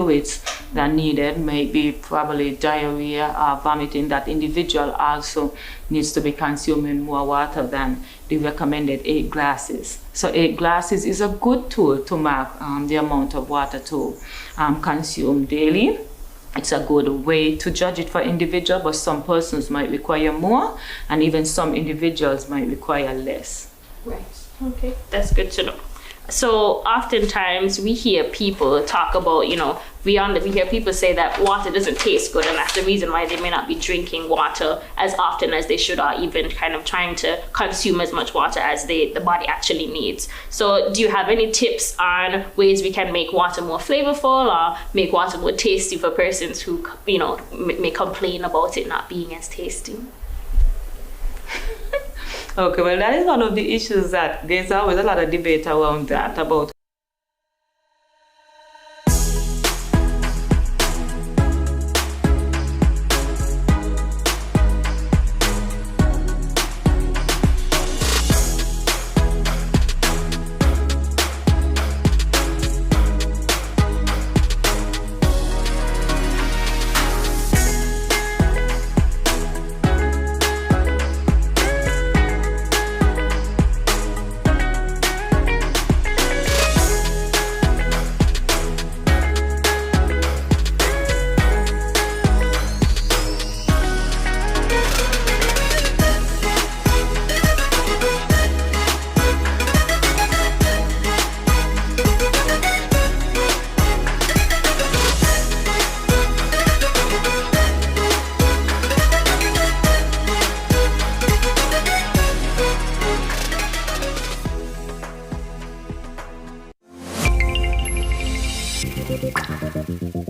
fluids that needed, maybe probably diarrhea or vomiting, that individual also needs to be consuming more water than the recommended 8 glasses. So 8 glasses is a good tool to mark the amount of water to consume daily. It's a good way to judge it for individual, but some persons might require more, and even some individuals might require less. Right. Okay, that's good to know. So oftentimes we hear people talk about, we hear people say that water doesn't taste good, and that's the reason why they may not be drinking water as often as they should, or even kind of trying to consume as much water as the body actually needs. So do you have any tips on ways we can make water more flavorful or make water more tasty for persons who, may complain about it not being as tasty? Okay, well, that is one of the issues that there's always a lot of debate around that, about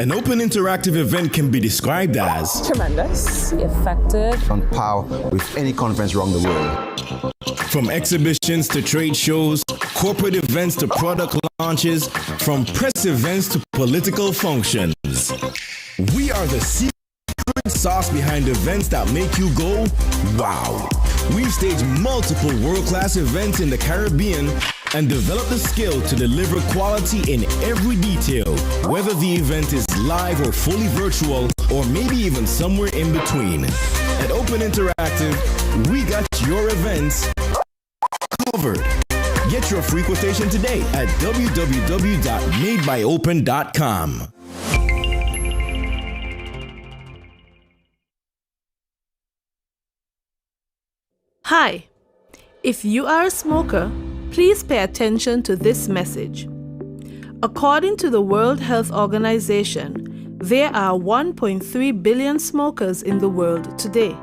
An open interactive event can be described as tremendous, effective, on par with any conference around the world. From exhibitions to trade shows, corporate events to product launches, from press events to political functions. We are the secret sauce behind events that make you go, wow. We've staged multiple world-class events in the Caribbean and develop the skill to deliver quality in every detail, whether the event is live or fully virtual, or maybe even somewhere in between. At Open Interactive, we got your events covered. Get your free quotation today at www.madebyopen.com. Hi, if you are a smoker, please pay attention to this message. According to the World Health Organization, there are 1.3 billion smokers in the world today.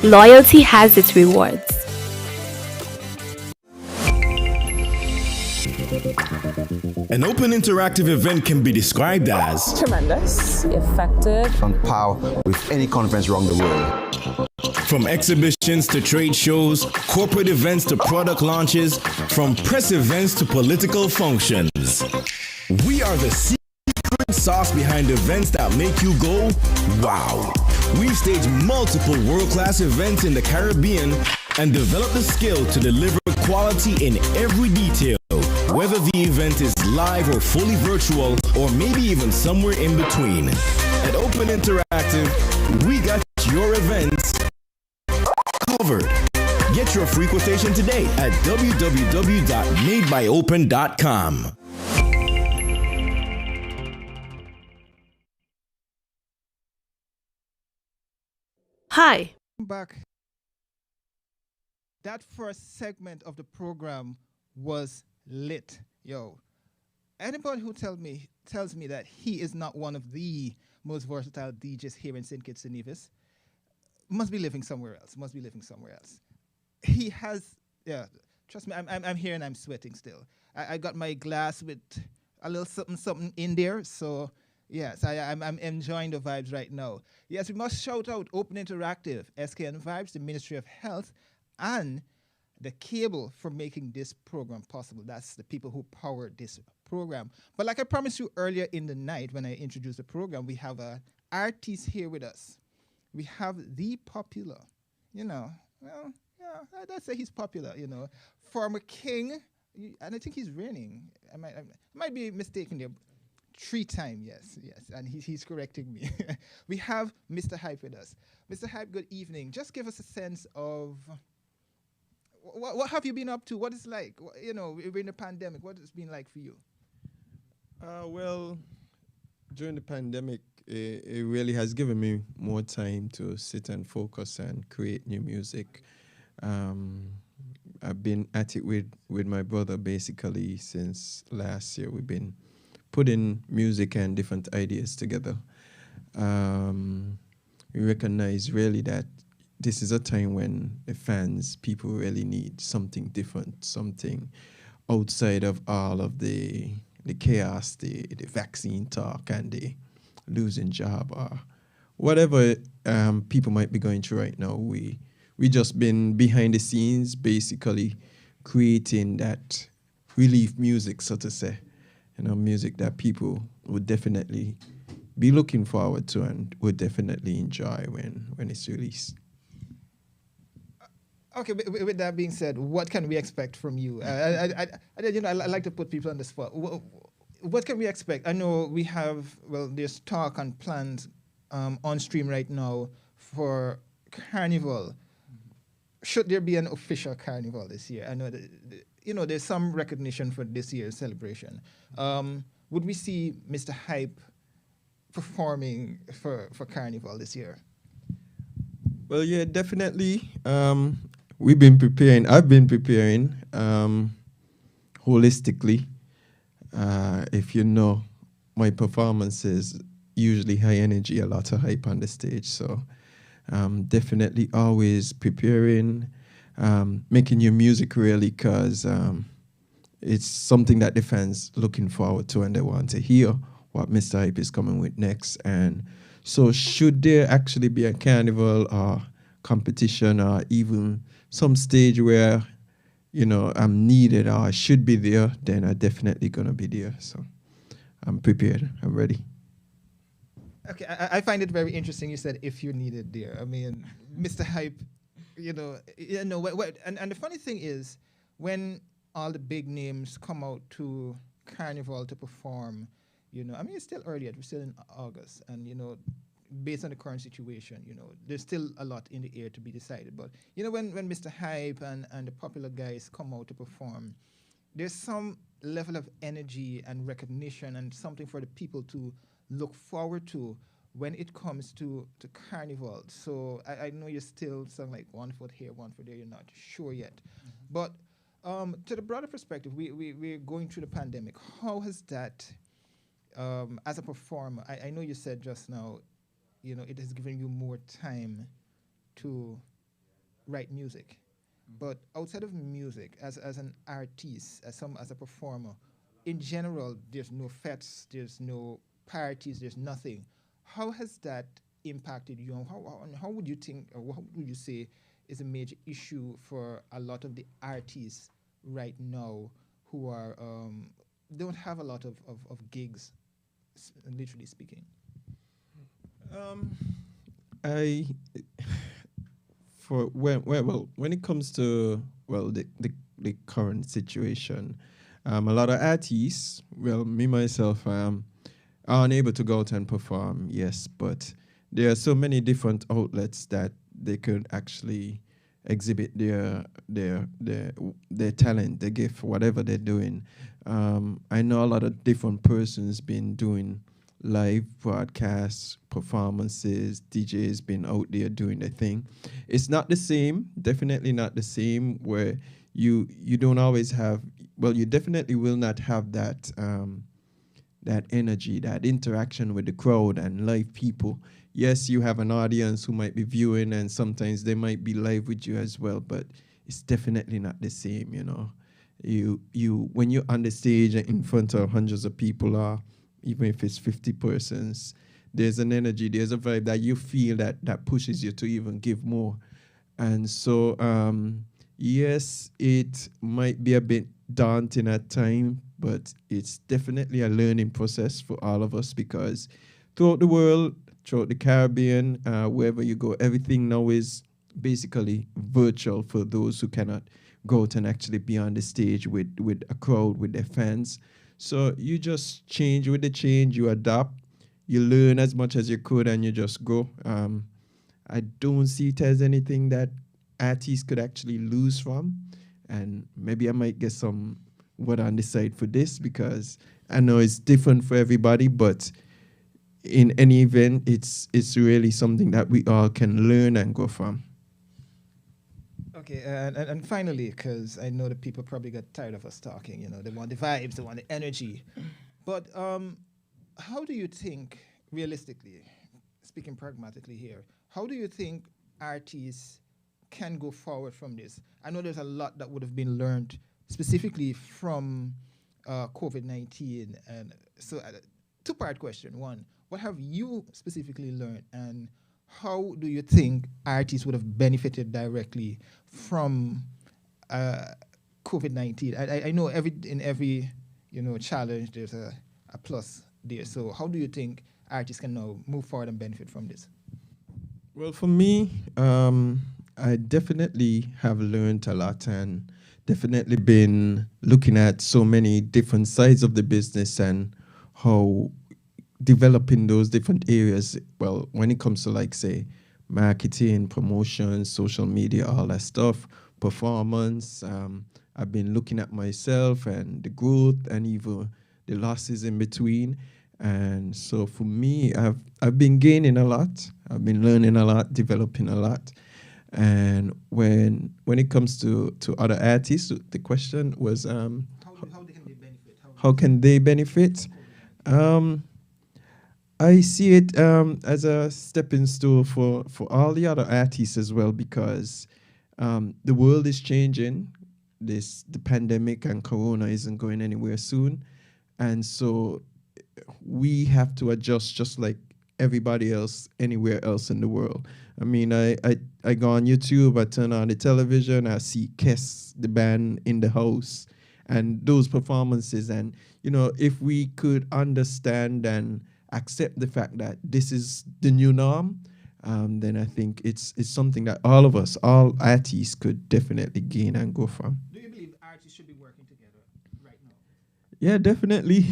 loyalty has its rewards. An open interactive event can be described as Tremendous. Effective. On par with any conference around the world. from exhibitions to trade shows, corporate events to product launches, from press events to political functions. We are the secret sauce behind events that make you go, wow. We've staged multiple world-class events in the Caribbean and developed the skill to deliver quality in every detail, whether the event is live or fully virtual, or maybe even somewhere in between. At Open Interactive, we got your events covered. Get your free quotation today at www.madebyopen.com. Hi. Back. That first segment of the program was lit. Yo, anybody who tells me that he is not one of the most versatile DJs here in St. Kitts and Nevis must be living somewhere else. He has, yeah, trust me, I'm here and I'm sweating still. I got my glass with a little something in there, so yes, I'm enjoying the vibes right now. Yes, we must shout out Open Interactive, SKN Vibes, the Ministry of Health, and the cable for making this program possible. That's the people who powered this program. But like I promised you earlier in the night when I introduced the program, we have an artist here with us. We have the popular, well, yeah, I'd say he's popular, former king, and I think he's reigning. I might be mistaken there. 3-time, yes, and he's correcting me. We have Mr. Hype with us. Mr. Hype, good evening. Just give us a sense of what have you been up to? What is like? We're in the pandemic. What has it been like for you? Well, during the pandemic, it really has given me more time to sit and focus and create new music. I've been at it with my brother basically since last year. We've been putting music and different ideas together. We recognize really that this is a time when the fans, people really need something different, something outside of all of the chaos, the vaccine talk and the losing job or whatever people might be going through right now. We just been behind the scenes basically creating that relief music, so to say. Music that people would definitely be looking forward to and would definitely enjoy when it's released. Okay, with that being said, what can we expect from you? I like to put people on the spot. What can we expect? I know we have, there's talk and plans on stream right now for Carnival. Should there be an official Carnival this year? I know that, there's some recognition for this year's celebration. Would we see Mr. Hype performing for Carnival this year? Well, yeah, definitely. We've been preparing. I've been preparing holistically. If you know, my performances usually high energy, a lot of hype on the stage. So definitely always preparing, making your music really, because it's something that the fans looking forward to and they want to hear what Mr. Hype is coming with next. And so should there actually be a carnival or competition or even some stage where, I'm needed or I should be there, then I'm definitely going to be there. So I'm prepared. I'm ready. Okay, I find it very interesting you said if you're needed there. I mean, Mr. Hype, and the funny thing is when all the big names come out to Carnival to perform, it's still early yet, we're still in August, and, based on the current situation, there's still a lot in the air to be decided. But, when Mr. Hype and the popular guys come out to perform, there's some level of energy and recognition and something for the people to look forward to when it comes to Carnival. So I know you're still something like 1 foot here, 1 foot there, you're not sure yet. Mm-hmm. But to the broader perspective, we're going through the pandemic. How has that, as a performer, I know you said just now, it has given you more time to write music. But outside of music, as an artist, as a performer, in general, there's no fets, there's no parties, there's nothing. How has that impacted you? And how would you think, or what would you say is a major issue for a lot of the artists right now who are don't have a lot of gigs, literally speaking? I when it comes to the current situation, a lot of artists, me myself, are unable to go out and perform. Yes, but there are so many different outlets that they could actually exhibit their talent, their gift, whatever they're doing. I know a lot of different persons been doing live broadcasts, performances, DJs been out there doing their thing. It's not the same, definitely not the same, where you don't always have, you definitely will not have that that energy, that interaction with the crowd and live people. Yes, you have an audience who might be viewing, and sometimes they might be live with you as well, but it's definitely not the same, you know. You when you're on the stage in front of hundreds of people, or even if it's 50 persons, there's an energy, there's a vibe that you feel that pushes you to even give more. And so, yes, it might be a bit daunting at times, but it's definitely a learning process for all of us, because throughout the world, throughout the Caribbean, wherever you go, everything now is basically virtual for those who cannot go out and actually be on the stage with a crowd, with their fans. So you just change with the change, you adapt, you learn as much as you could, and you just go. I don't see it as anything that artists could actually lose from. And maybe I might get some word on the side for this, because I know it's different for everybody, but in any event, it's really something that we all can learn and go from. Okay, and finally, because I know that people probably got tired of us talking, you know, they want the vibes, they want the energy. But how do you think, realistically, speaking pragmatically here, how do you think artists can go forward from this? I know there's a lot that would have been learned specifically from COVID-19. And so, two-part question. One, what have you specifically learned, and how do you think artists would have benefited directly from COVID-19? I know in every challenge there's a plus there. So how do you think artists can now move forward and benefit from this? Well, for me, I definitely have learned a lot, and definitely been looking at so many different sides of the business and how developing those different areas, when it comes to, like, say, marketing, promotion, social media, all that stuff, performance, I've been looking at myself and the growth and even the losses in between. And so for me, I've been gaining a lot. I've been learning a lot, developing a lot. And when it comes to other artists, the question was how can they benefit? How can they benefit? I see it as a stepping stone for all the other artists as well, because the world is changing. The pandemic and Corona isn't going anywhere soon. And so we have to adjust just like everybody else anywhere else in the world. I mean, I go on YouTube, I turn on the television, I see Kes, the band, in the house, and those performances. And, if we could understand and accept the fact that this is the new norm, then I think it's something that all of us, all artists, could definitely gain and go from. Do you believe artists should be working together right now? Yeah, definitely.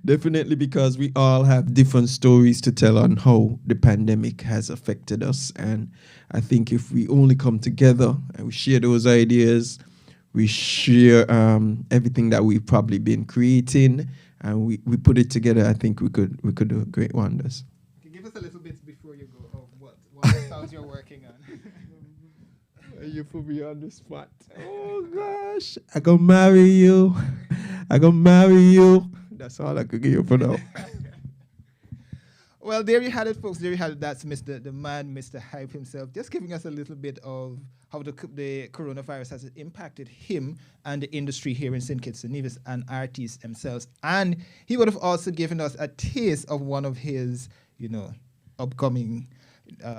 Definitely, because we all have different stories to tell on how the pandemic has affected us. And I think if we only come together and we share those ideas, we share everything that we've probably been creating, and we put it together, I think we could do great wonders. Okay, give us a little bit before you go of what sounds you're working on. You put me on the spot. Oh gosh, I gonna marry you. I gonna marry you. That's all I could give you for now. Well, there you had it, folks. There you had it. That's the man, Mr. Hype himself, just giving us a little bit of how the coronavirus has impacted him and the industry here in St. Kitts and Nevis and artists themselves. And he would have also given us a taste of one of his, upcoming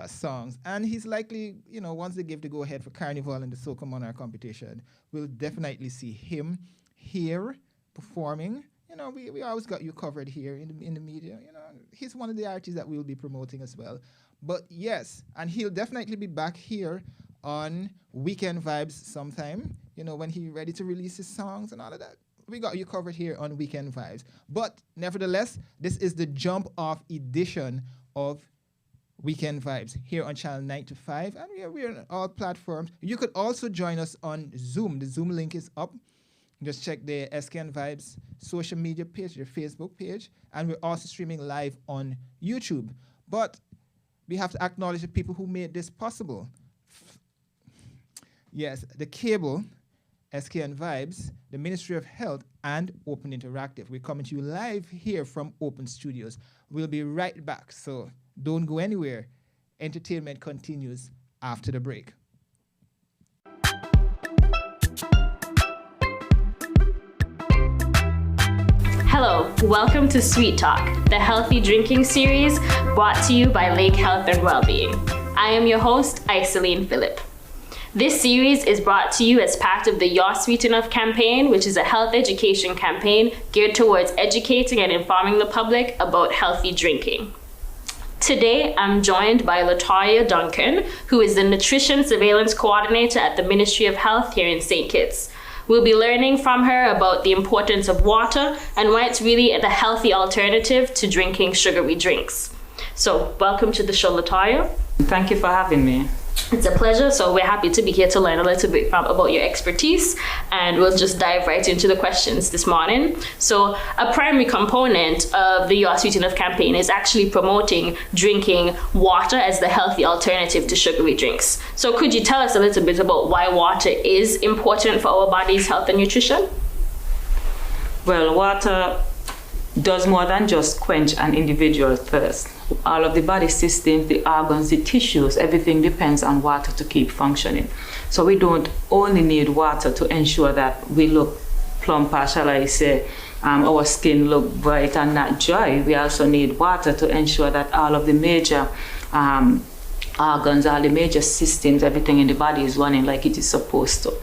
songs. And he's likely, once they give the go-ahead for Carnival and the Soca Monarch competition, we'll definitely see him here performing. We always got you covered here in the media. He's one of the artists that we'll be promoting as well. But yes, and he'll definitely be back here on Weekend Vibes sometime, when he's ready to release his songs and all of that. We got you covered here on Weekend Vibes. But nevertheless, this is the jump-off edition of Weekend Vibes here on Channel 95. And we're on all platforms. You could also join us on Zoom. The Zoom link is up. Just check the SKN Vibes social media page, their Facebook page, and we're also streaming live on YouTube. But we have to acknowledge the people who made this possible. Yes, the cable, SKN Vibes, the Ministry of Health, and Open Interactive. We're coming to you live here from Open Studios. We'll be right back, so don't go anywhere. Entertainment continues after the break. Hello, welcome to Sweet Talk, the healthy drinking series brought to you by Lake Health and Wellbeing. I am your host, Iseline Phillip. This series is brought to you as part of the You're Sweet Enough campaign, which is a health education campaign geared towards educating and informing the public about healthy drinking. Today, I'm joined by Latoya Duncan, who is the Nutrition Surveillance Coordinator at the Ministry of Health here in St. Kitts. We'll be learning from her about the importance of water and why it's really the healthy alternative to drinking sugary drinks. So, welcome to the show, Latoya. Thank you for having me. It's a pleasure. So we're happy to be here to learn a little bit about your expertise, and we'll just dive right into the questions this morning. So a primary component of the You're Sweet Enough campaign is actually promoting drinking water as the healthy alternative to sugary drinks. So could you tell us a little bit about why water is important for our body's health and nutrition? Well, water does more than just quench an individual's thirst. All of the body systems, the organs, the tissues, everything depends on water to keep functioning. So we don't only need water to ensure that we look plumper, shall I say, our skin look bright and not dry. We also need water to ensure that all of the major organs, all the major systems, everything in the body is running like it is supposed to.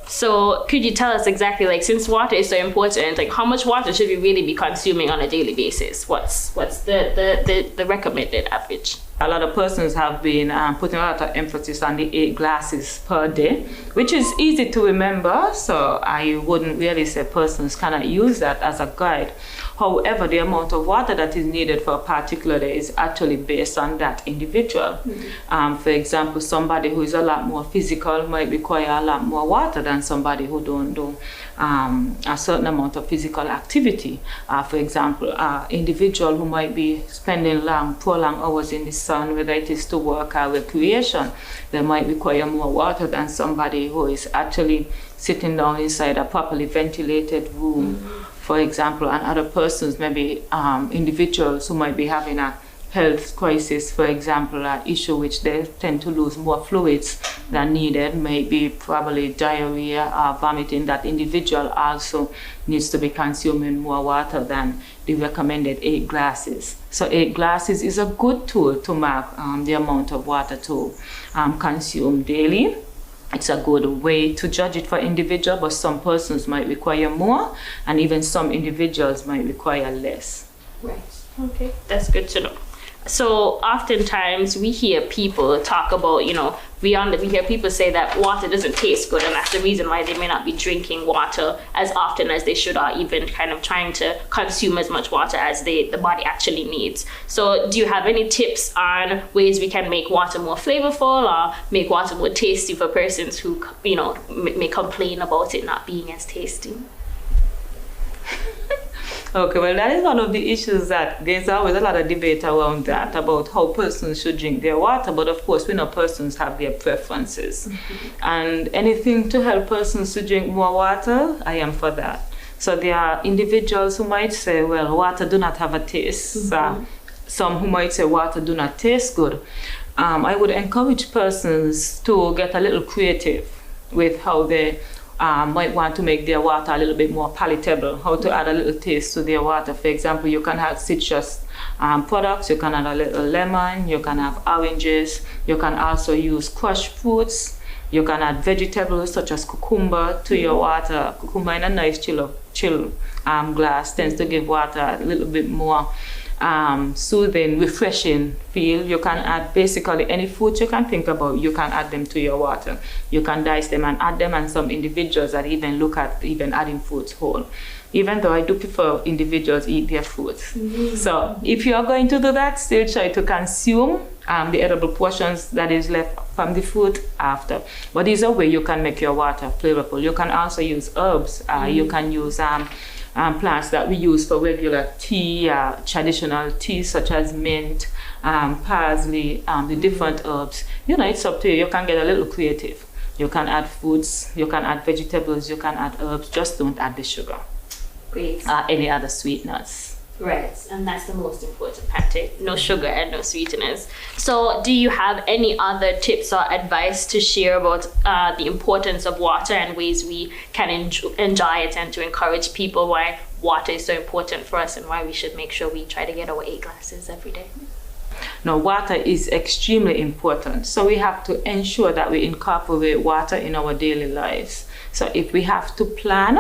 So could you tell us exactly, since water is so important, how much water should we really be consuming on a daily basis? What's the recommended average? A lot of persons have been putting a lot of emphasis on the 8 glasses per day, which is easy to remember, so I wouldn't really say persons cannot use that as a guide. However, the amount of water that is needed for a particular day is actually based on that individual. Mm-hmm. For example, somebody who is a lot more physical might require a lot more water than somebody who don't do a certain amount of physical activity. For example, an individual who might be spending prolonged hours in the sun, whether it is to work or recreation, they might require more water than somebody who is actually sitting down inside a properly ventilated room. Mm-hmm. For example, and other persons, maybe individuals who might be having a health crisis, for example, an issue which they tend to lose more fluids than needed, maybe probably diarrhea or vomiting. That individual also needs to be consuming more water than the recommended 8 glasses. So 8 glasses is a good tool to mark the amount of water to consume daily. It's a good way to judge it for individual, but some persons might require more, and even some individuals might require less. Right. Okay, that's good to know. So oftentimes we hear people talk about, we hear people say that water doesn't taste good, and that's the reason why they may not be drinking water as often as they should, or even kind of trying to consume as much water as the body actually needs. So do you have any tips on ways we can make water more flavorful or make water more tasty for persons who, may complain about it not being as tasty? Okay, well, that is one of the issues that there's always a lot of debate around that, about how persons should drink their water. But of course, we know persons have their preferences. Mm-hmm. And anything to help persons to drink more water, I am for that. So there are individuals who might say, well, water do not have a taste. Mm-hmm. some who might say water do not taste good, I would encourage persons to get a little creative with how they might want to make their water a little bit more palatable, how to add a little taste to their water. For example, you can have citrus products, you can add a little lemon, you can have oranges, you can also use crushed fruits, you can add vegetables such as cucumber to your water. Cucumber in a nice chill glass tends to give water a little bit more soothing, refreshing feel. You can add basically any fruit you can think about, you can add them to your water. You can dice them and add them, and some individuals that even look at even adding fruits whole. Even though I do prefer individuals eat their fruits. So if you are going to do that, still try to consume the edible portions that is left from the fruit after. But there's a way you can make your water flavorful. You can also use herbs. You can use plants that we use for regular tea, traditional tea such as mint, parsley, the different herbs. It's up to you. You can get a little creative. You can add fruits, you can add vegetables, you can add herbs. Just don't add the sugar. Great. Any other sweeteners. Right, and that's the most important part, no sugar and no sweeteners. So do you have any other tips or advice to share about the importance of water and ways we can enjoy it, and to encourage people why water is so important for us and why we should make sure we try to get our 8 glasses every day? Now, water is extremely important. So we have to ensure that we incorporate water in our daily lives. So if we have to plan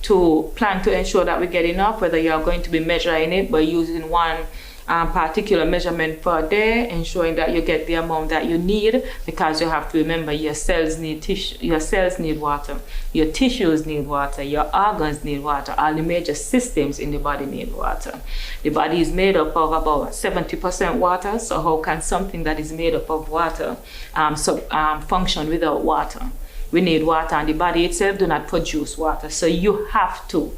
to ensure that we get enough, whether you are going to be measuring it by using one particular measurement per day, ensuring that you get the amount that you need, because you have to remember your cells need water, your tissues need water, your organs need water, all the major systems in the body need water. The body is made up of about 70% water, so how can something that is made up of water function without water? We need water, and the body itself do not produce water, so you have to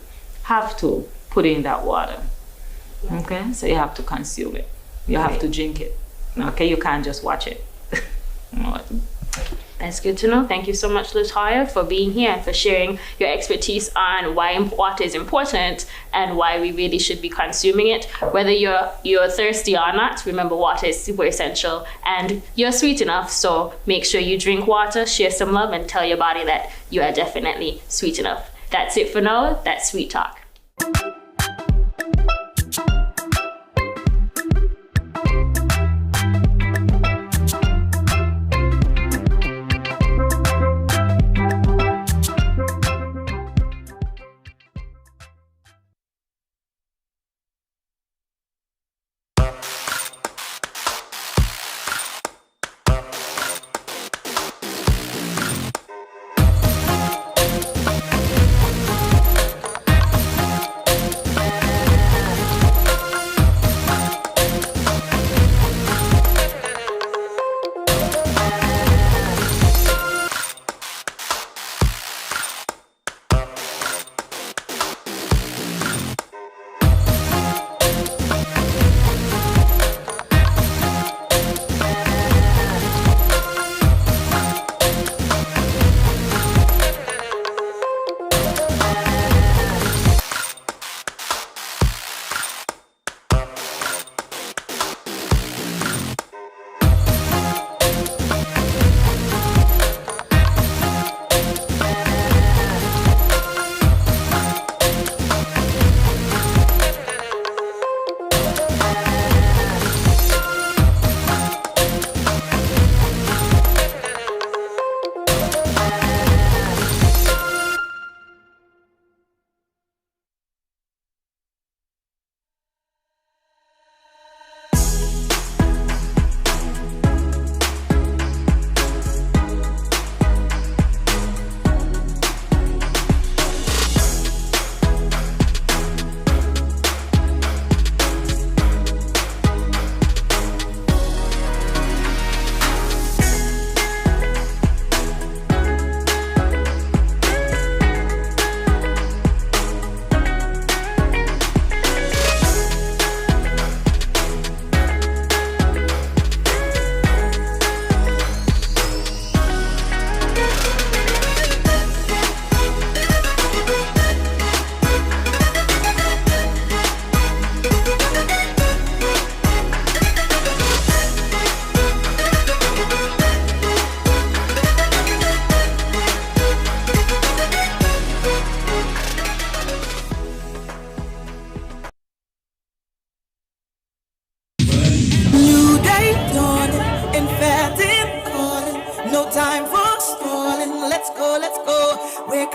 put in that water. Okay, so you have to consume it. You have to drink it. Okay, you can't just watch it. That's good to know. Thank you so much, Latoya, for being here and for sharing your expertise on why water is important and why we really should be consuming it. Whether you're thirsty or not, remember water is super essential, and you're sweet enough, so make sure you drink water, share some love, and tell your body that you are definitely sweet enough. That's it for now. That's Sweet Talk.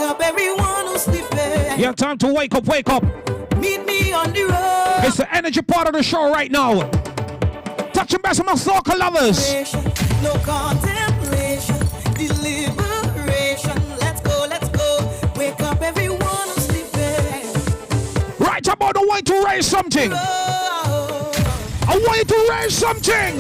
up everyone who's sleeping. Yeah, time to wake up, wake up. Meet me on the road. It's the energy part of the show right now. Touching back some of my soca lovers. No contemplation, deliberation. Let's go, let's go. Wake up everyone who's sleeping. Right about the way to raise something. I want you to raise something.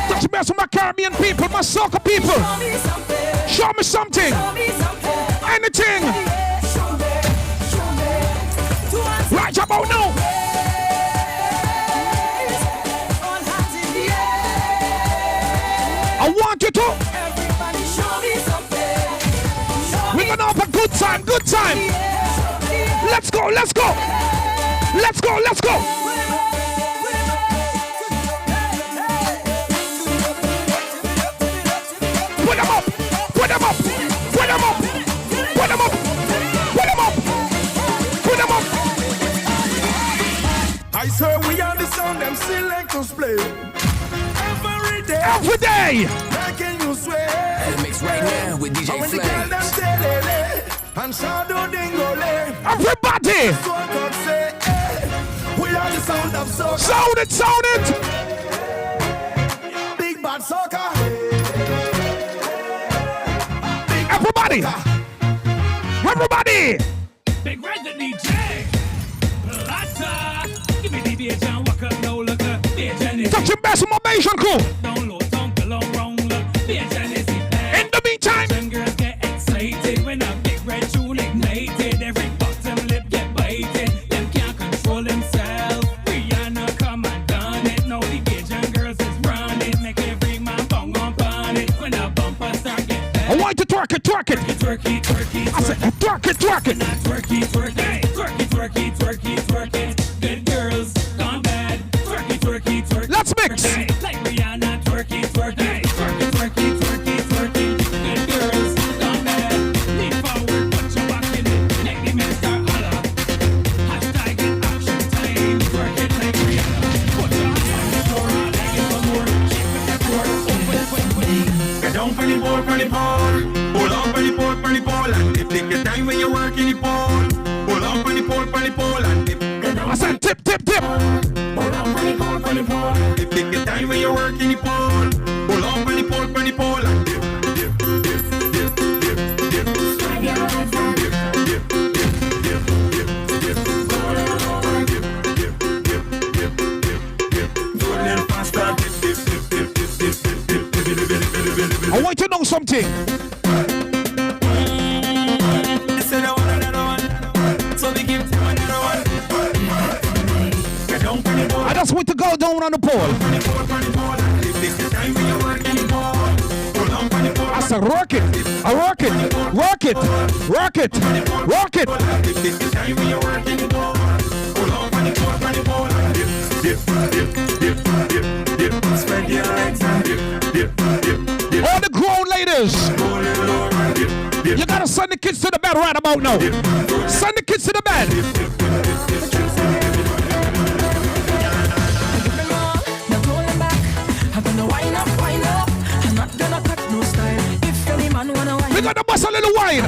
Touch me some of my Caribbean people, my soca people. Show me something. Anything. Right about now. I want you to. We're gonna have a good time, good time. Let's go, let's go. Let's go, let's go. Put them up, put them up, put them up, put them up, put them up, put them up. I swear we are the sound them selectors play. Every day. Every day. Making you swear. And it makes right now with DJ Flames. And Shadow Dingole. Everybody. We are the sound of soca. Sound it, sound it. Big bad soca. Everybody. Everybody. Big Red the DJ. Lata. Give me the DJ and walk up, no look up. Touching best of my Bayesian crew. Download, don't belong wrong look. In the meantime. Some girls get excited when a big red tune ignited. Every bottom lip get bited. Them can't control themselves. Rihanna come and done it. Now the Bajan girls is running. Make every man bong on it. When a bumper start get bad. I want you to twerk it, twerk it. Twerky, twerky, I said twerk it, twerk it. Twerky, twerky, twerky, twerky, twerky, twerky. Good girls gone bad. Twerky, twerky, twerky. Let's mix. Like Rihanna, twerky, twerky, twerky, twerky, twerky, twerky. Good girls gone bad. Lean forward, put your back in it. Make the men start holla. Hashtag it action time. Twerk it like Rihanna. Put your hands on the floor, leg it for more. Shake with the floor, open, Get down for the pole, for the pole. Pull up for the pole, for the pole. And dip, take your time when you work in the pole. Pull up for the pole, and dip. I said tip, tip, tip. Pull up for the pole, Dip, take your time when you work in the pole. Pull up for the pole, and dip, dip, dip, dip, dip, dip. Swag your legs up. Dip, dip, dip, dip, dip, dip. Roll it over. Dip, dip, dip, dip, dip, dip. Do a little faster. Dip, dip, dip, dip, dip, dip, dip, dip, dip, dip, dip, dip. I want you to know something. I just want to go down on the pole. I said work it. I work it. Work it. Work it. Work it. All the grown ladies. You gotta send the kids to the bed right about now. Send the kids to the bed. We got to bust a little wine.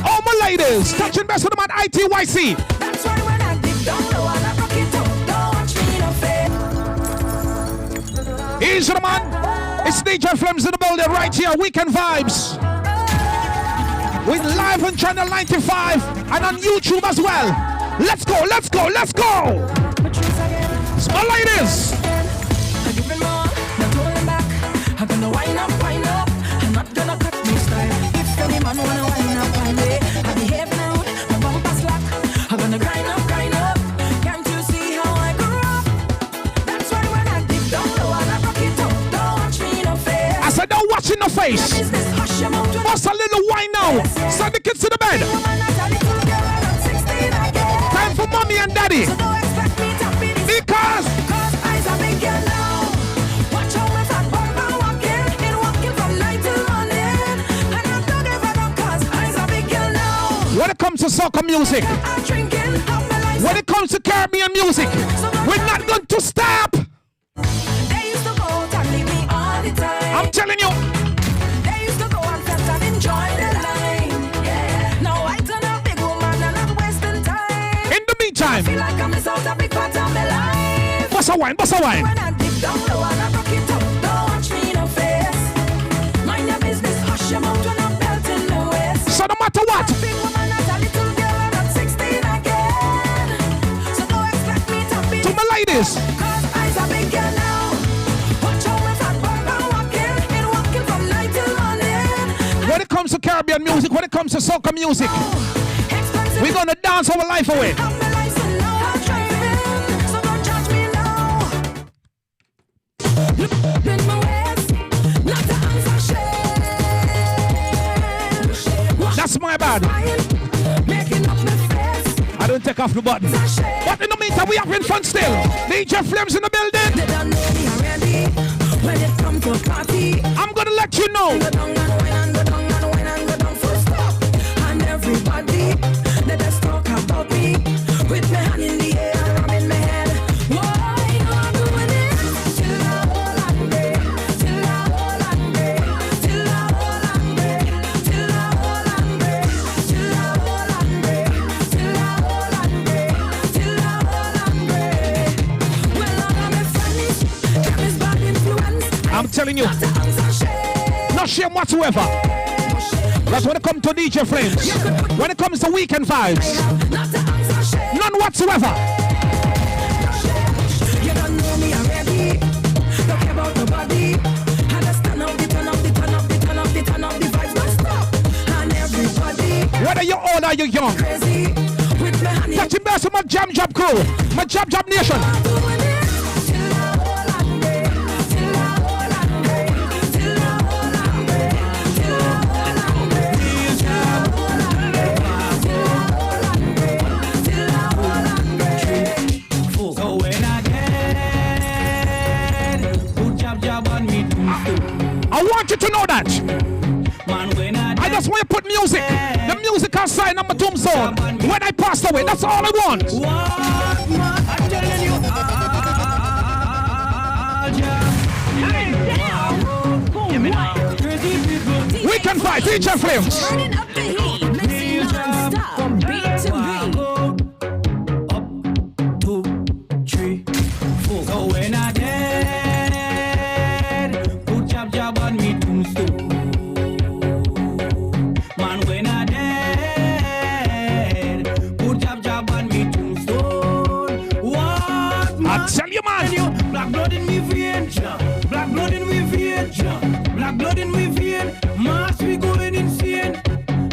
All my ladies, touching best with the man ITYC. That's why when I dip down low and I rock it up, don't watch me no fail. Easy the man. It's DJ Flames in the building right here. Weekend Vibes. We're live on channel 95 and on YouTube as well. Let's go, let's go, let's go. Small ladies. I'm gonna wind up, I'm not gonna cut no style. If any man wanna wind up, I behave rude, my bumper slack. I'm gonna grind up. Can't you see how I grew up? That's why when I dip down low and I rock it up, don't watch me no face. I said don't watch in the face. Bust a little wine now. Send the kids to the bed. Time for mommy and daddy. So don't expect me to be this. Because eyes are big girl now. Watch how my fat bumper walking from night till morning. And I'm not ever up 'cause eyes are big girl now. when it comes to soca music, when it comes to Caribbean music, we're not going to stop. Bust a wine, bust a wine. When I dig down low and I rock it up, don't watch me no face. Mind your business, hush your mouth when I'm belting the waist. So no matter what. Big woman, not a little girl, and I'm 16 again. So don't expect me to be. To my ladies. Cause I's a big girl now. Watch out with that burger walking. And walking from night till morning. When it comes to Caribbean music, when it comes to soca music, we're gonna dance our life away. That's my bad. I don't take off the button. But in the meantime, we have in front still. DJ Flames in the building. They don't know me already. When it comes to a party, I'm gonna let you know. Go down and win and go down and win and go down full stop. And everybody, they just talk about me. With my hand in the air, I'm in my head. Why you are doing it? Till I hold and break. Till I hold and break. Till I hold and break. Till I hold and break. Till I hold and break. Till I hold and break. Till I hold and break. Well, all of my friends, them is bad influence. I'm telling you, not shame whatsoever. That's when it comes to DJ Flames. When it comes to weekend vibes, none whatsoever. You don't know me already. Don't care about nobody. And I stand up, the turn up, the turn up, the turn up, the turn up, the vibes don't stop. And everybody, whether you're old or you're young, crazy. With my hand in touching base with my Jam Jab crew, my Jam Jab nation. I want you to know that. I just want you to put music, the musical sign on my tombstone when I pass away. That's all I want. I'm telling you. We can fight, DJ Flames. Turning up the heat, mixing non-stop from beat to beat. 1, 2, 3, 4. So when I dead, put jab jab on me tombstone. Man, when I dead, put jab jab on me tombstone. What man? I tell you, man. Black blood in me vein, black blood in me vein, black blood in me vein. Mass we going insane.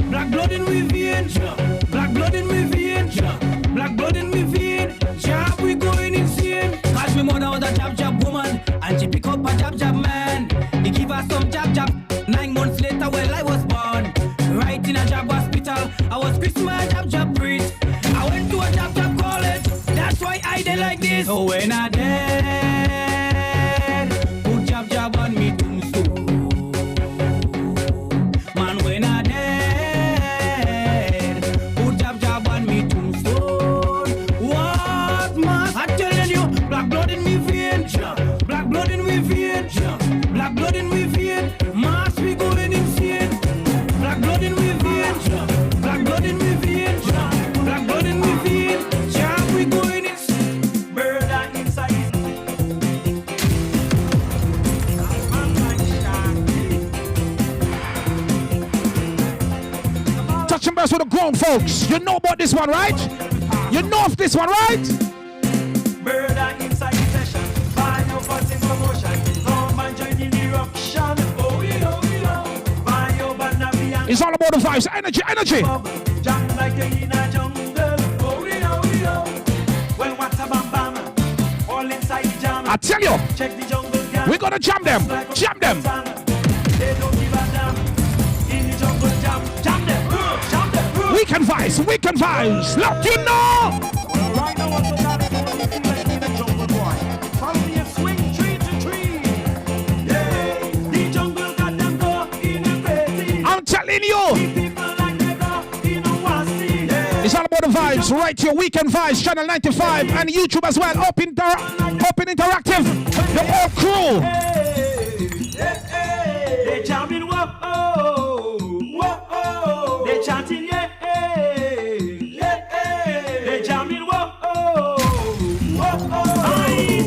Black blood in me vein, black blood in me vein, black blood in me vein. Jab we going insane. Cause me mother was a jab jab woman, and she pick up a jab jab man. He give her some jab jab. 9 months later, well I was born, right in a jab hospital. I was Christmas jab jab priest. I went to a jab jab college. That's why I did like this. So when I dead, put jab jab on me tombstone. Man, when I dead, put jab jab on me tombstone. What man? I'm telling you, black blood in me vein, black blood in me vein, black blood in me vein. Mass we going insane. Black blood in me vein, black blood in me vein, black blood in me vein. Jab we going insane. Murder inside. Touching base with the grown folks. You know about this one, right? You know of this one, right? Murder inside the session. Buy your bus in promotion. Come and join in the eruption. Oh, we know. Buy your banana. It's all about the vibes. Energy, energy. Jump like you're in a jungle. Oh, we know. Well, what's a bam bam? All inside the jam. I tell you, Check the jungle gang. we're gonna jam them. Jam them. They don't give a damn. In the jungle jam. Jam them. Weekend vibes. Weekend vibes. Look, you know. Right now, what's the matter? You feel like in the jungle, boy. Follow me and swing tree to tree. Yeah, the jungle got them go in the crazy. I'm telling you. People like they go in a wasi. Yeah. It's all about the vibes. Right here, Weekend Vibes, Channel 95, and YouTube as well. Open Interactive. The whole crew. They jamming, whoa, they chanting, yeah. They jamming, whoa. Aye,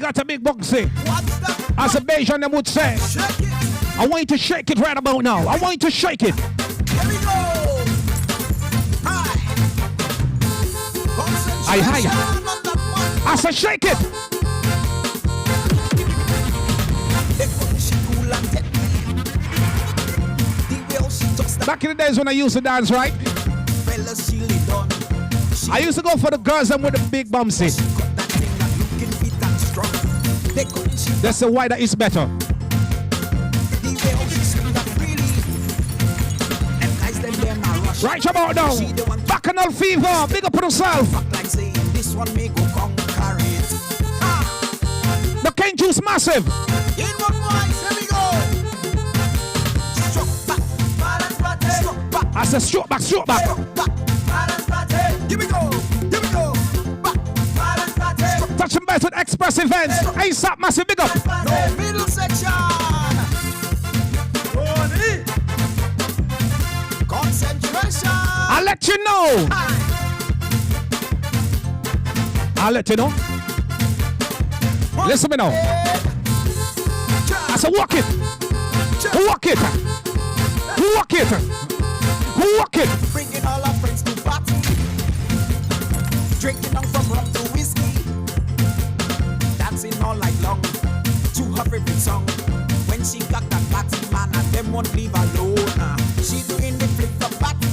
got a big boxy. As a Bayesian them would say. I want you to shake it right about now. I want you to shake it. Here we go. I said shake it. Back in the days when I used to dance, right? I used to go for the girls and with the big bumsy. They say why that is better. Right about now. Bacchanal fever. Big up on yourself. The cane juice massive. I said stroke back, stroke back. Here we go. Here we go. Touching base with Express Events. ASAP massive, big up. No middle section. Concentration. I'll let you know. I'll let you know. Listen to me now. I said walk it. Walk it. Walk it. Walk it. Bringing all our friends to party. Drinking on from rum to whiskey. Dancing all night long to her favorite song. When she got that party man and them won't leave alone. She doing the flip the party.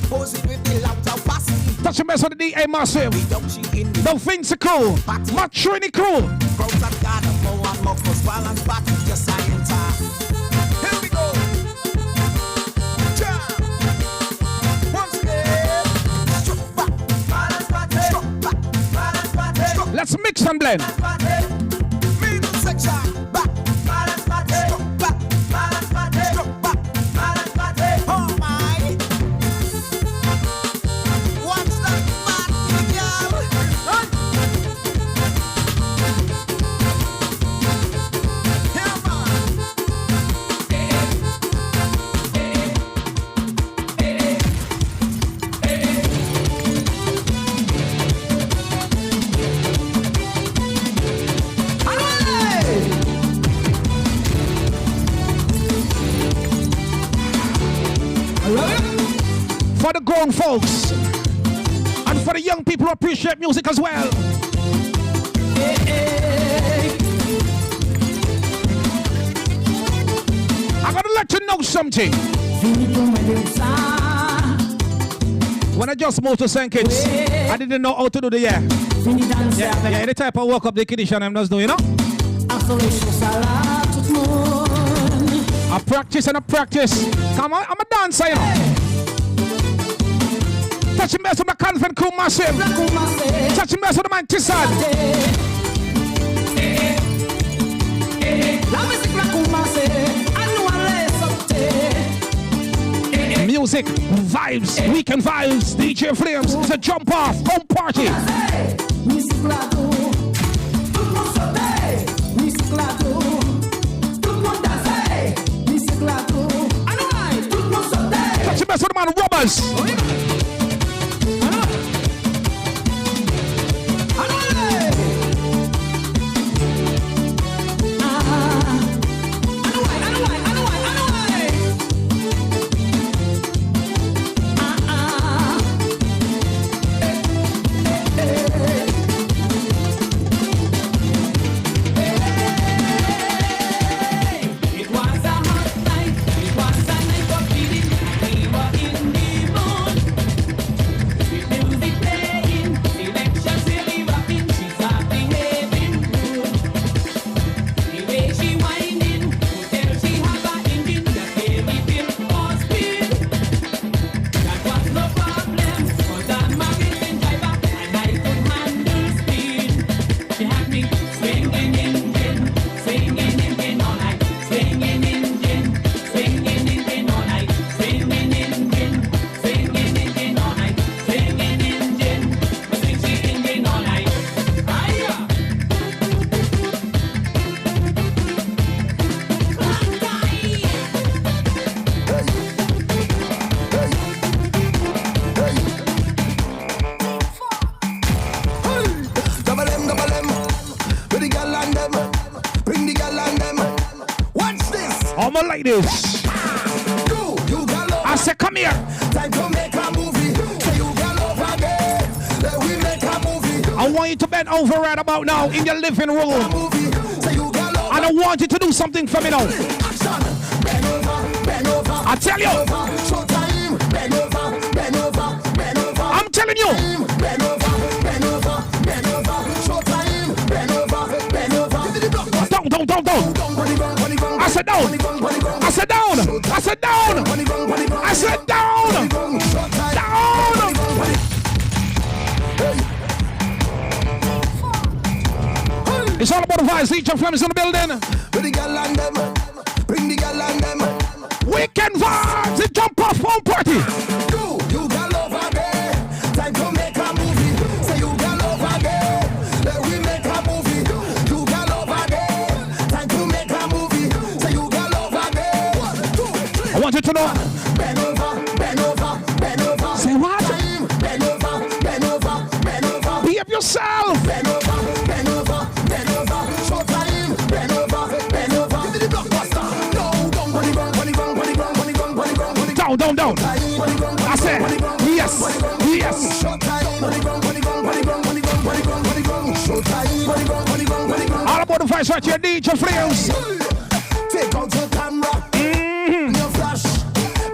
Posing with the loud passy. Touch your mess with the DA massive. The Vinci-Crew. My Trini crew. Crowds that got a more and more for balance party just I enter. Here we go. Let's mix and blend. Middle section. Back. Balance party. Back. Balance party. Back. Balance party. Oh my. Watch that party, girl. Here, man. For the grown folks and for the young people who appreciate music as well. I'm gonna let you know something. When I just moved to St. Kitts, I didn't know how to do the yeah, any type of work up the condition I'm just doing, you know? I practice and I practice. Come on, I'm a dancer, you know. Touching base with my Convent Crew massive. Touching base with my Tissad. Music, vibes, weekend vibes, DJ Flames. It's a jump off, home party. Touching base with the man Robbers. It was a hot night. It was a night of feeling. We were in the mood. Come on, ladies. I said, come here. Time to make a movie. Say you got love again. Let we make a movie. I want you to bend over right about now in your living room. And I want you to do something for me now. I tell you. I'm telling you. Don't. I said down. I said down. I said down. I said down. Down. It's all about the vibes. DJ Flem is in the building. Bring the gal and them. Bring the gal and them. Weekend vibes. It's jump off home party. You got love again. Time to make a movie. Say you got love again. Let we make a movie. You got love again. Time to make a movie. Say you got love again. 1, 2, 3. I want you to know. Bend over. Say what? Bend over. Behave yourself. Bend over. Showtime. Bend over. Give me the blockbuster. No, don't. Down. I said, yes. All about the vibes right here, DJ Flames. Take out your camera, your flash,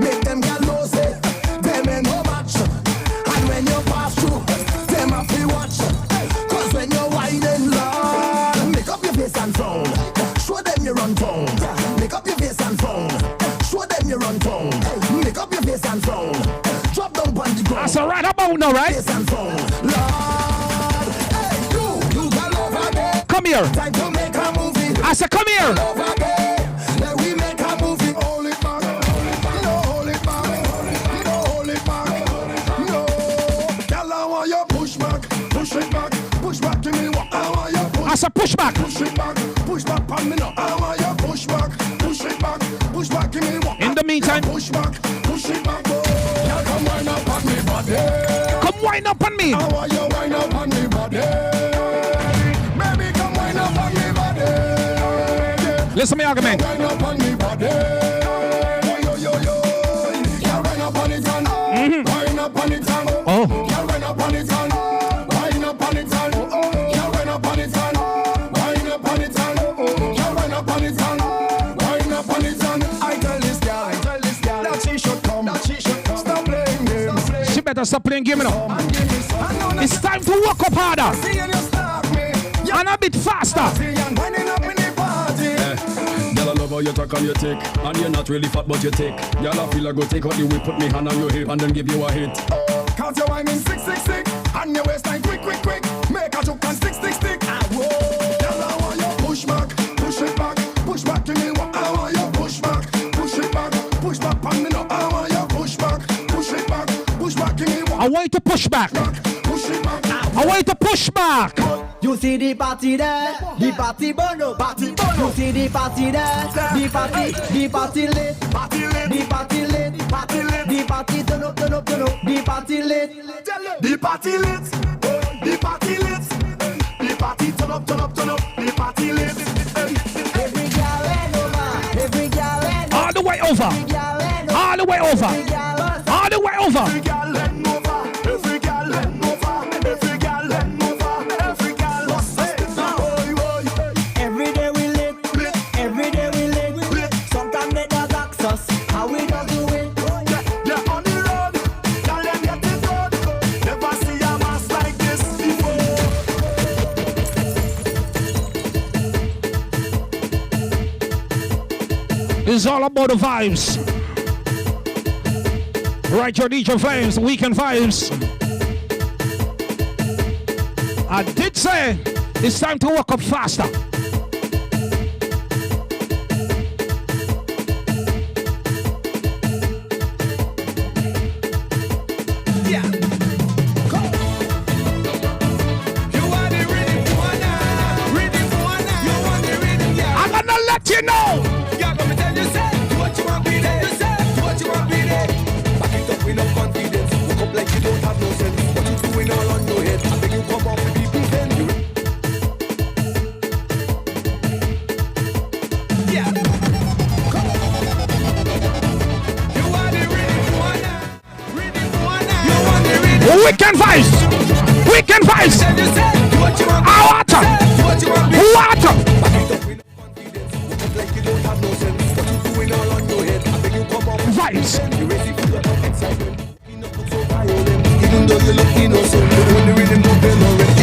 make them get lousy. Them ain't no match. And when you pass through, them have to watch. Cause when you're whining loud, make up your face and frown. Show them you run town. Make up your face and frown. Show them you run town. Make up your face and frown. Drop down on the ground. That's all right about now, right? Face and frown. Lord, hey, you got love again. Come here. Time to make a movie. I said, come here. Love again. Let we make a movie. Hold it back. Hold it back. No. Girl, I want you push back. Push it back. Push back to me. I want you push. I said, push back. Push it back. Push back on me now. I want you push back. Push it back. Push back to me. In the meantime, push back. Push it back. Girl, come wind up on me body. Come wind up on me. I want you wind up on me body. Baby, come wind up on me body. Listen to me argument. Wind up on me body. Yo. Yeah, wind up on it and wind up on it and oh. Yeah, wind up on it and wind up on it and yeah, wind up on it and wind up on it and yeah, wind up on it and wind up on it and I tell this girl that she should come. Stop playing games. She better stop playing game now. It's time to walk up harder and a bit faster. Girl, I love how you talk and you take. And you're not really fat, but you take. Girl, I feel I go take out the whip, put me hand on your hip, and then give you a hit. Count your wine in 666. And your waistline quick. Make a joke and stick. Whoa. Girl, I want you push back. Push it back. Push back to me. I want you push back. Push it back. Push back on me now. I want you push back. Push it back. Push back to me. I want you to push back. Push it back. I want you to push back. You see the party there, the party burn up. You see the party there, the party lit, the party lit, the party turn up, the party lit, the party lit, the party lit, the party turn up, the party lit. Every girl and over, every girl and all the way over, all the way over, all the way over. Every girl and over, every girl and over, every girl and over, every girl. Every day we lit, every day we lit. Sometimes they don't ask us how we don't do it. Yeah, on the road, girl, them get it good. Never see a mass like this before. It's all about the vibes. Right, your DJ Flames, weekend vibes. I did say it's time to walk up faster. Yeah. Go. You want the rhythm, you want the rhythm, yeah. I'm gonna let you know. Yeah, come and tell you, say, do what you want, be there. Do what you want, be there. Back it up with no confidence. Look up like you don't have no sense. What you doing all on your head? I think you come off the people then. Weekend vibes. Weekend vibes. Water. Water. Vibes. Even though you look innocent, when the rhythm don't feel already.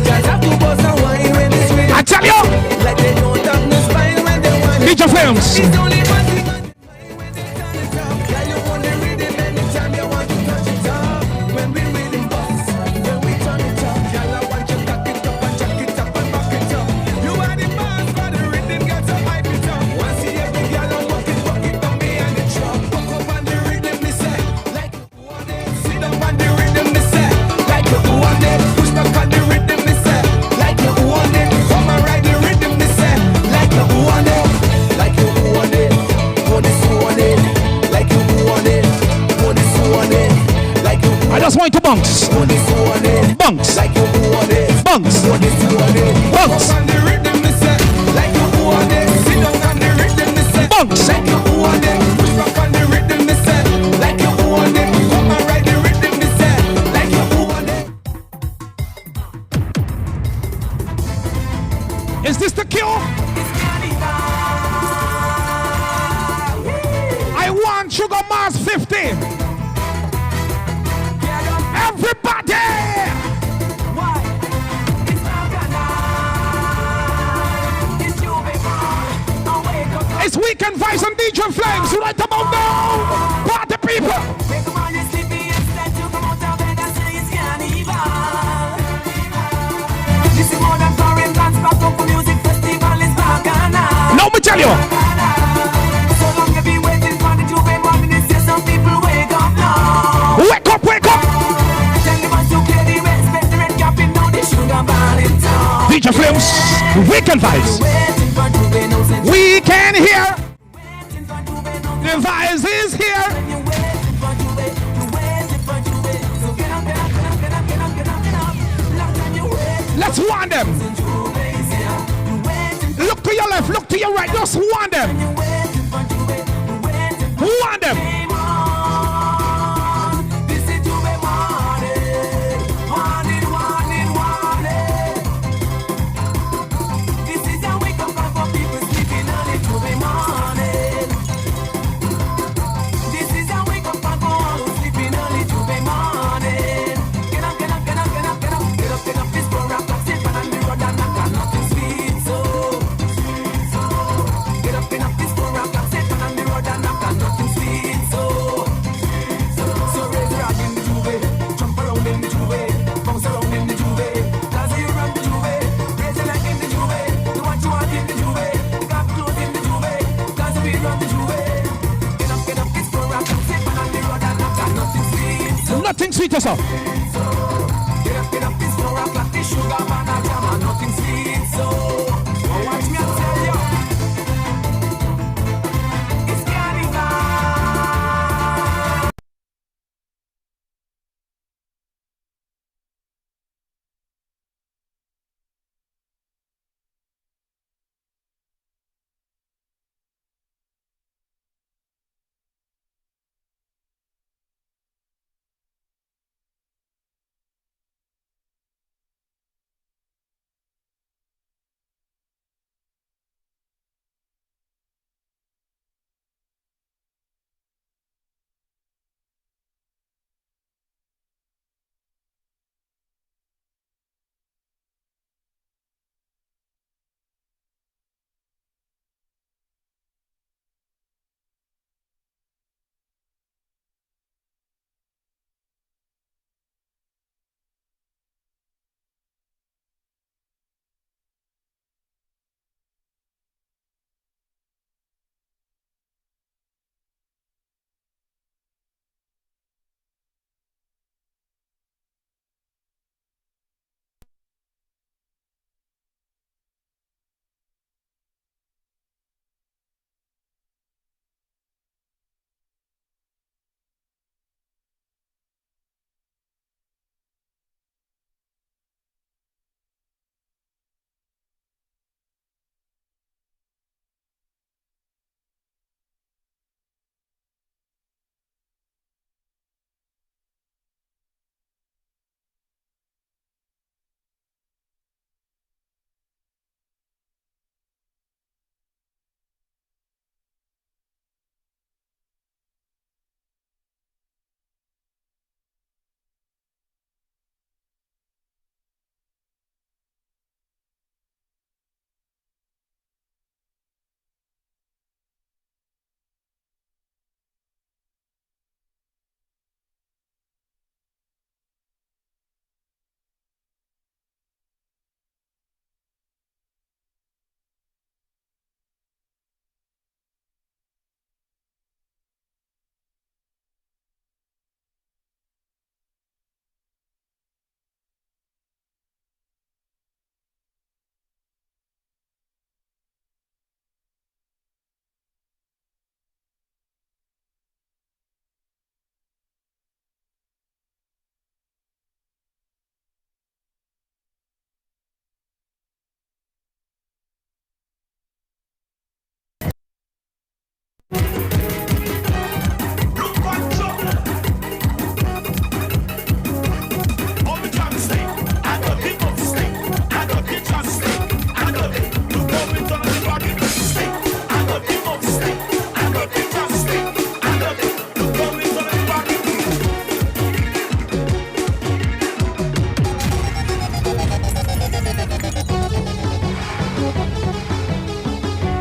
Guys have to bust and whine when it's real. I tell you. Like they don't have no spine when they whine. Ninja Flames. It's only one thing on the mind when they turn it up. Girl, you want the rhythm anytime you want to touch it up. When we rhythm bust, when we turn it up. Girl, I want you cock it up and jack it up and back it up. You are the boss, but the rhythm got to hype it up. Once you hear the girl and walk it down behind the truck. Walk up on the rhythm, me say. Like you want it. Sit down on the rhythm, me say. Like you want it. Push back on the rhythm, me say. Like you want it. Come and ride the rhythm, me say. Like you want it. Like you want it. Want this want it. Like you want it. Want this want it. Like you I just want to bounce. want this want it. Bounce. Like you want it. Bounce. Want this want it. Bounce. Come on the rhythm, me say. Like you want it. Sit down on the rhythm, me say. Bounce. Like you want it. Push back on the rhythm, me say. Like you want it. Come and ride the rhythm, me say. Like you want it. Is this the cure? I want Sugar Mars 50. Everybody! It's Weekend Vibes and DJ Flames right about now. Party people. Now me tell you. Wake up, wake up. DJ Flames, Weekend Vibes. We can hear. The vibes is here. Let's warn them. Look to your left, look to your right. Just warn them. Warn them. Nothing sweet as up.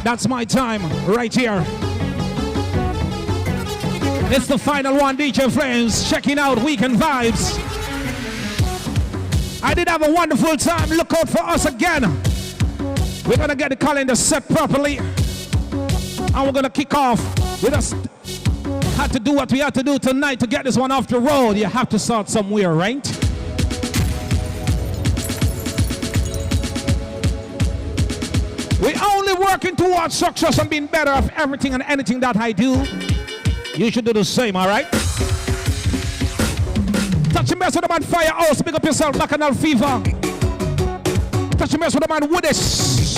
That's my time right here. It's the final one, DJ Flames, checking out Weekend Vibes. I did have a wonderful time. Look out for us again. We're gonna get the calendar set properly, and we're gonna kick off. We just had to do what we had to do tonight to get this one off the road. You have to start somewhere, right? We're only working towards success and being better at everything and anything that I do. You should do the same, all right? Touching base with the man Firehouse, big up yourself, Bacchanal Fever. Touching base with the man Woodis.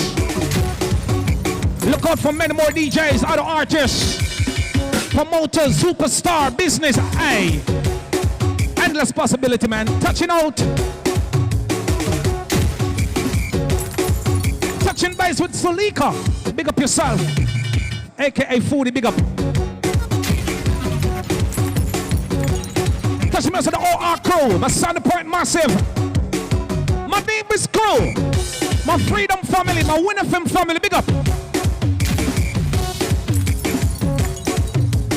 Look out for many more DJs, other artists, promoters, superstar, business, hey. Endless possibility, man. Touching out. Touching base with Sulika. Big up yourself. AKA Foodie, big up. Touching base with the OR crew. My Sunday Point Massive. My Neighbors crew. My Freedom family. My Win FM family, big up.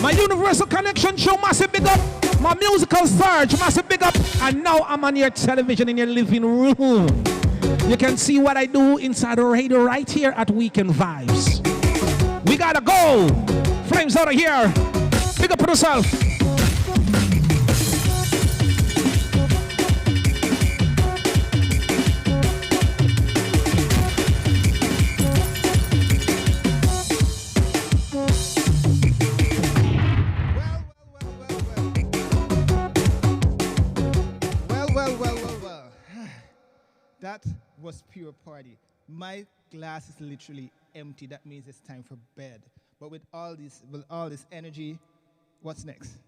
My Universal Connection show, massive big up. My Musical Surge, massive big up. And now I'm on your television in your living room. You can see what I do inside the radio right here at Weekend Vibes. We gotta go. Flames out of here. Big up for yourself. That was pure party. My glass is literally empty. That means it's time for bed. But with all this energy, what's next?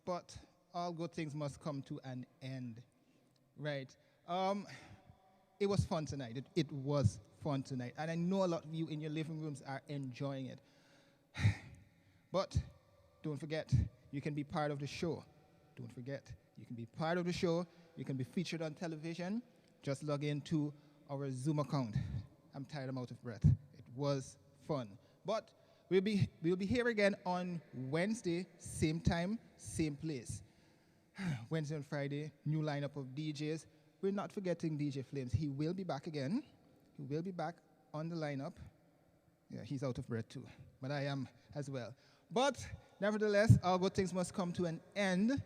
But all good things must come to an end, right? It was fun tonight. It was fun tonight, and I know a lot of you in your living rooms are enjoying it. But don't forget, you can be part of the show. Don't forget, you can be part of the show. You can be featured on television. Just log into our Zoom account. I'm tired, I'm out of breath. It was fun. But we'll be here again on Wednesday, same time, same place. Wednesday and Friday, new lineup of DJs. We're not forgetting DJ Flames. He will be back again. He will be back on the lineup. Yeah, he's out of breath too, but I am as well. But nevertheless, all good things must come to an end.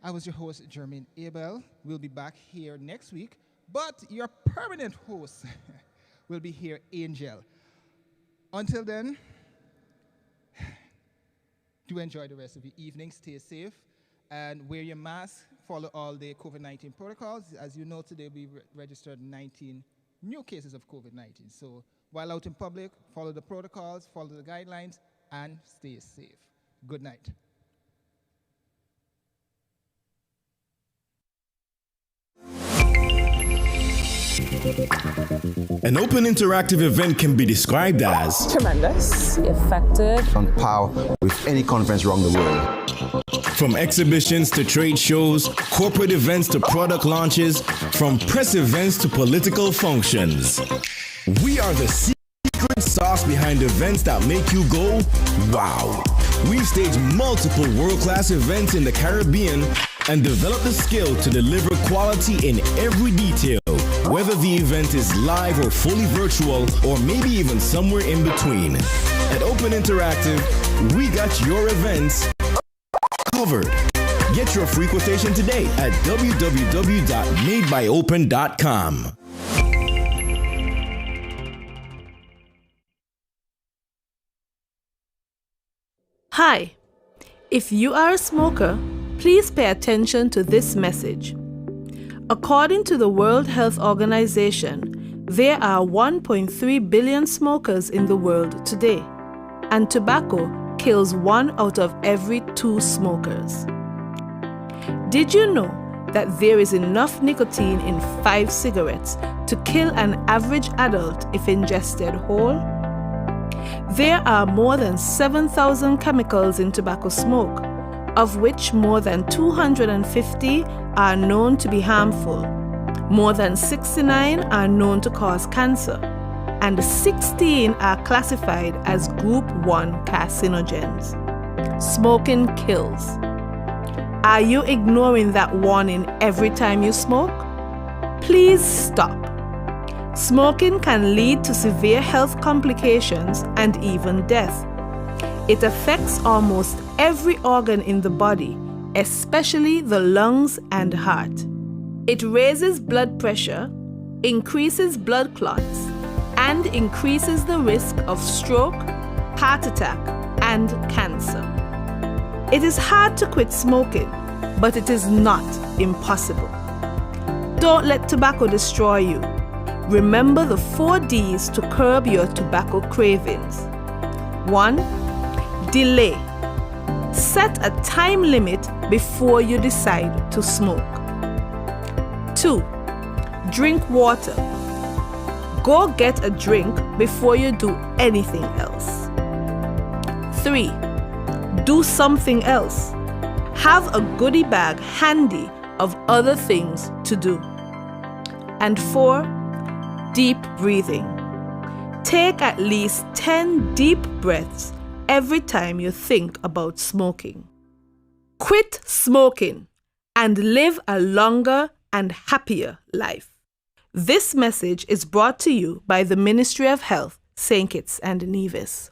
I was your host, Jermaine Abel. We'll be back here next week. But your permanent host will be here, Angel. Until then, do enjoy the rest of your evening. Stay safe and wear your mask. Follow all the COVID-19 protocols. As you know, today we registered 19 new cases of COVID-19. So while out in public, follow the protocols, follow the guidelines, and stay safe. Good night. An open interactive event can be described as tremendous, effective, on par with any conference around the world. From exhibitions to trade shows, corporate events to product launches, from press events to political functions. We are the secret sauce behind events that make you go, wow. We've staged multiple world-class events in the Caribbean and developed the skill to deliver quality in every detail, whether the event is live or fully virtual, or maybe even somewhere in between. At Open Interactive, we got your events covered. Get your free quotation today at www.madebyopen.com. Hi. If you are a smoker, please pay attention to this message. According to the World Health Organization, there are 1.3 billion smokers in the world today, and tobacco kills 1 out of every 2 smokers. Did you know that there is enough nicotine in 5 cigarettes to kill an average adult if ingested whole? There are more than 7,000 chemicals in tobacco smoke, of which more than 250 are known to be harmful. More than 69 are known to cause cancer, and 16 are classified as Group 1 carcinogens. Smoking kills. Are you ignoring that warning every time you smoke? Please stop. Smoking can lead to severe health complications and even death. It affects almost every organ in the body, especially the lungs and heart. It raises blood pressure, increases blood clots, and increases the risk of stroke, heart attack, and cancer. It is hard to quit smoking, but it is not impossible. Don't let tobacco destroy you. Remember the 4 Ds to curb your tobacco cravings. 1. Delay. Set a time limit before you decide to smoke. 2. Drink water. Go get a drink before you do anything else. 3. Do something else. Have a goodie bag handy of other things to do. And 4. Deep breathing. Take at least 10 deep breaths every time you think about smoking. Quit smoking and live a longer and happier life. This message is brought to you by the Ministry of Health, St. Kitts and Nevis.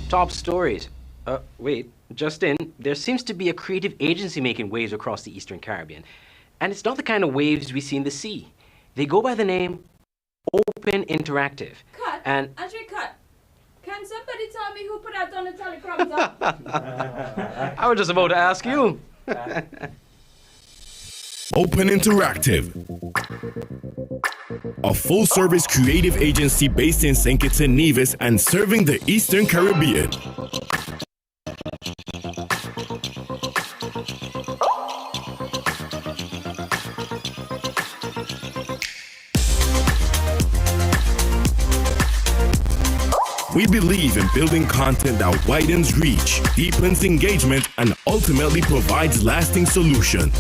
Top stories. Wait, just in, there seems to be a creative agency making waves across the Eastern Caribbean. And it's not the kind of waves we see in the sea. They go by the name Open Interactive. Cut. And Andre, cut. Can somebody tell me who put that on the teleprompter? I was just about to ask you. Open Interactive, a full-service creative agency based in St. Kitts and Nevis and serving the Eastern Caribbean. We believe in building content that widens reach, deepens engagement, and ultimately provides lasting solutions.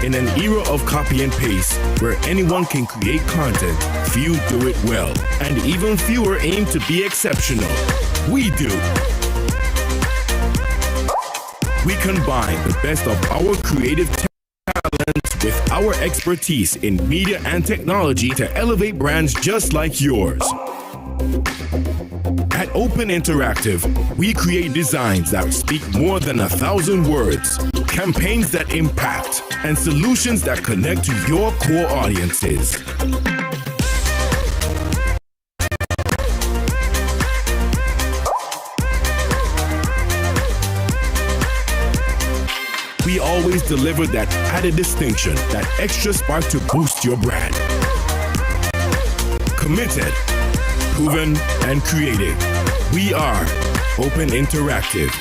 In an era of copy and paste, where anyone can create content, few do it well, and even fewer aim to be exceptional. We do. We combine the best of our creative talent with our expertise in media and technology to elevate brands just like yours. At Open Interactive, we create designs that speak more than 1,000 words, campaigns that impact, and solutions that connect to your core audiences. We always deliver that added distinction, that extra spark to boost your brand. Committed, proven, and creative. We are Open Interactive.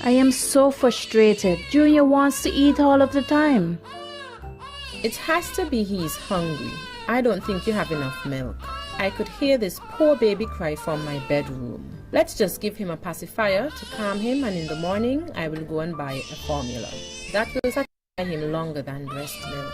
I am so frustrated. Junior wants to eat all of the time. It has to be he's hungry. I don't think you have enough milk. I could hear this poor baby cry from my bedroom. Let's just give him a pacifier to calm him, and in the morning I will go and buy a formula. That will satisfy him longer than breast milk.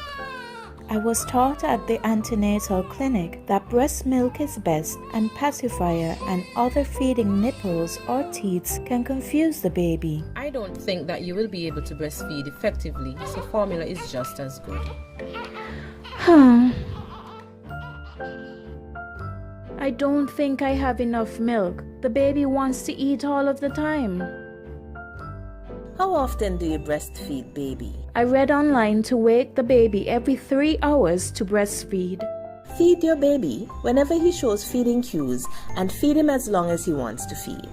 I was taught at the antenatal clinic that breast milk is best, and pacifier and other feeding nipples or teats can confuse the baby. I don't think that you will be able to breastfeed effectively, so formula is just as good. I don't think I have enough milk. The baby wants to eat all of the time. How often do you breastfeed baby? I read online to wake the baby every 3 hours to breastfeed. Feed your baby whenever he shows feeding cues and feed him as long as he wants to feed.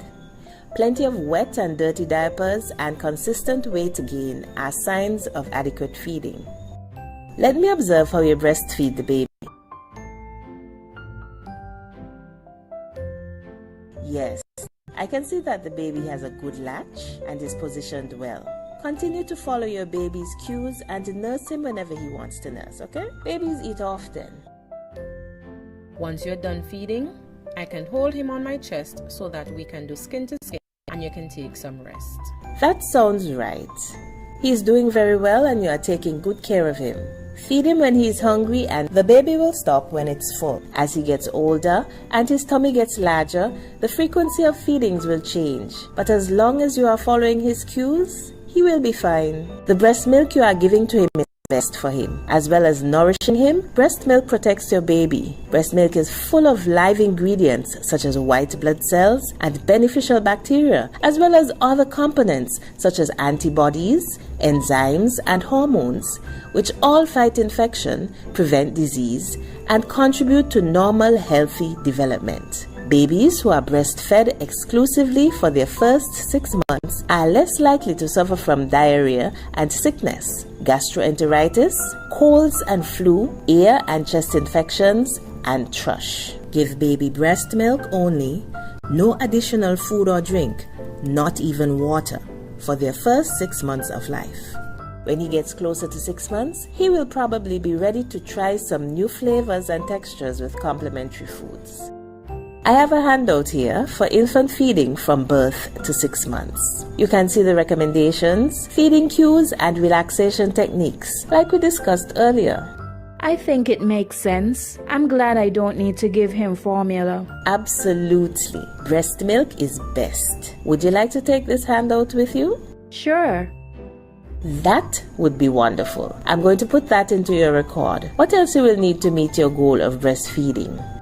Plenty of wet and dirty diapers and consistent weight gain are signs of adequate feeding. Let me observe how you breastfeed the baby. Yes, I can see that the baby has a good latch and is positioned well. Continue to follow your baby's cues and nurse him whenever he wants to nurse, okay? Babies eat often. Once you're done feeding, I can hold him on my chest so that we can do skin to skin and you can take some rest. That sounds right. He's doing very well and you are taking good care of him. Feed him when he's hungry and the baby will stop when it's full. As he gets older and his tummy gets larger, the frequency of feedings will change. But as long as you are following his cues, he will be fine. The breast milk you are giving to him is best for him. As well as nourishing him, breast milk protects your baby. Breast milk is full of live ingredients such as white blood cells and beneficial bacteria, as well as other components such as antibodies, enzymes, and hormones, which all fight infection, prevent disease, and contribute to normal, healthy development. Babies who are breastfed exclusively for their first 6 months are less likely to suffer from diarrhea and sickness, gastroenteritis, colds and flu, ear and chest infections, and thrush. Give baby breast milk only, no additional food or drink, not even water, for their first 6 months of life. When he gets closer to 6 months, he will probably be ready to try some new flavors and textures with complementary foods. I have a handout here for infant feeding from birth to 6 months. You can see the recommendations, feeding cues, and relaxation techniques like we discussed earlier. I think it makes sense. I'm glad I don't need to give him formula. Absolutely. Breast milk is best. Would you like to take this handout with you? Sure. That would be wonderful. I'm going to put that into your record. What else you will need to meet your goal of breastfeeding?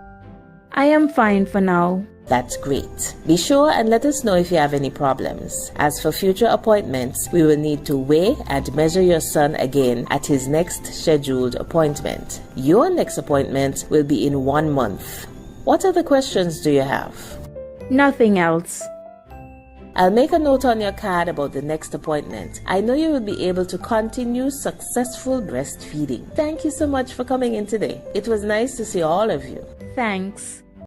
I am fine for now. That's great. Be sure and let us know if you have any problems. As for future appointments, we will need to weigh and measure your son again at his next scheduled appointment. Your next appointment will be in 1 month. What other questions do you have? Nothing else. I'll make a note on your card about the next appointment. I know you will be able to continue successful breastfeeding. Thank you so much for coming in today. It was nice to see all of you. Thanks.